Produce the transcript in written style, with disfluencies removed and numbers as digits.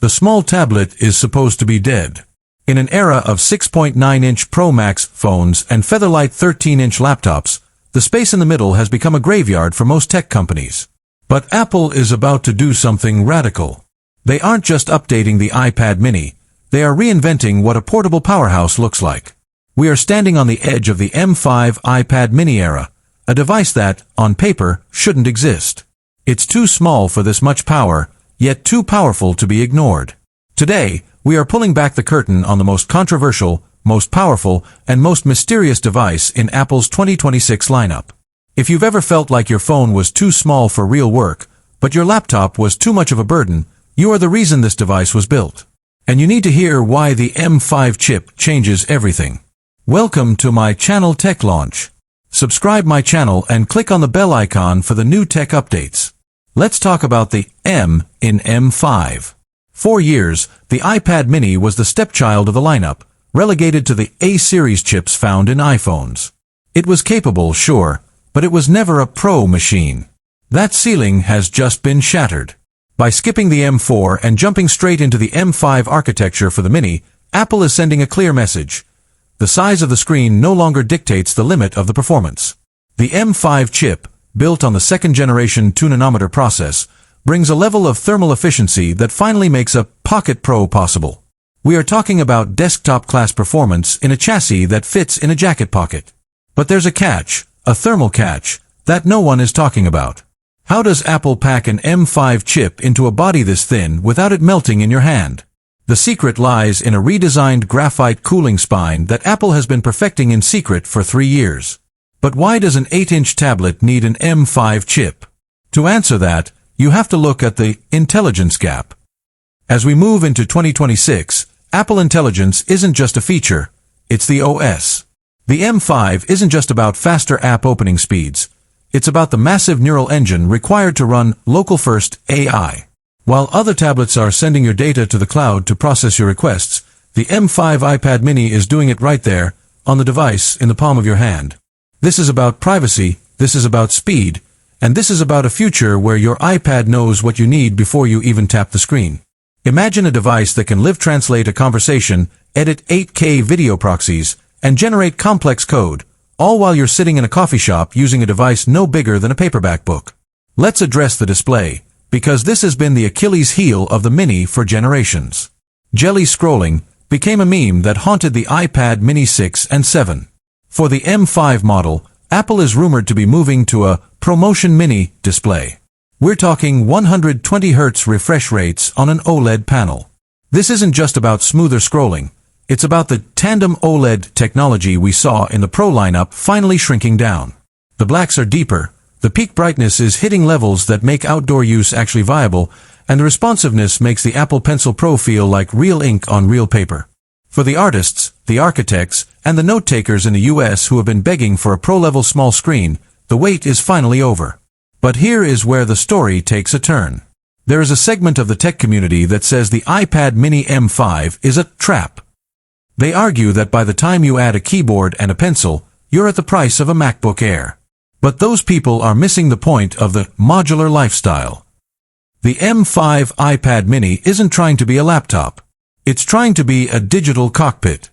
The small tablet is supposed to be dead. In an era of 6.9-inch Pro Max phones and featherlight 13-inch laptops, the space in the middle has become a graveyard for most tech companies. But Apple is about to do something radical. They aren't just updating the iPad mini, they are reinventing what a portable powerhouse looks like. We are standing on the edge of the M5 iPad mini era, a device that, on paper, shouldn't exist. It's too small for this much power, yet too powerful to be ignored. Today, we are pulling back the curtain on the most controversial, most powerful, and most mysterious device in Apple's 2026 lineup. If you've ever felt like your phone was too small for real work, but your laptop was too much of a burden, you are the reason this device was built. And you need to hear why the M5 chip changes everything. Welcome to my channel Tech Launch. Subscribe my channel and click on the bell icon for the new tech updates. Let's talk about the M in M5. For years, the iPad mini was the stepchild of the lineup, relegated to the A-series chips found in iPhones. It was capable, sure, but it was never a pro machine. That ceiling has just been shattered. By skipping the M4 and jumping straight into the M5 architecture for the mini, Apple is sending a clear message. The size of the screen no longer dictates the limit of the performance. The M5 chip, built on the second-generation 2-nanometer process, brings a level of thermal efficiency that finally makes a Pocket Pro possible. We are talking about desktop-class performance in a chassis that fits in a jacket pocket. But there's a catch, a thermal catch, that no one is talking about. How does Apple pack an M5 chip into a body this thin without it melting in your hand? The secret lies in a redesigned graphite cooling spine that Apple has been perfecting in secret for 3 years. But why does an 8-inch tablet need an M5 chip? To answer that, you have to look at the intelligence gap. As we move into 2026, Apple Intelligence isn't just a feature, it's the OS. The M5 isn't just about faster app opening speeds, it's about the massive neural engine required to run local-first AI. While other tablets are sending your data to the cloud to process your requests, the M5 iPad mini is doing it right there, on the device, in the palm of your hand. This is about privacy, this is about speed, and this is about a future where your iPad knows what you need before you even tap the screen. Imagine a device that can live translate a conversation, edit 8K video proxies, and generate complex code, all while you're sitting in a coffee shop using a device no bigger than a paperback book. Let's address the display, because this has been the Achilles heel of the Mini for generations. Jelly scrolling became a meme that haunted the iPad Mini 6 and 7. For the M5 model, Apple is rumored to be moving to a ProMotion Mini display. We're talking 120 Hz refresh rates on an OLED panel. This isn't just about smoother scrolling. It's about the tandem OLED technology we saw in the Pro lineup finally shrinking down. The blacks are deeper, the peak brightness is hitting levels that make outdoor use actually viable, and the responsiveness makes the Apple Pencil Pro feel like real ink on real paper. For the artists, the architects, and the note-takers in the US who have been begging for a pro-level small screen, the wait is finally over. But here is where the story takes a turn. There is a segment of the tech community that says the iPad Mini M5 is a trap. They argue that by the time you add a keyboard and a pencil, you're at the price of a MacBook Air. But those people are missing the point of the modular lifestyle. The M5 iPad Mini isn't trying to be a laptop. It's trying to be a digital cockpit.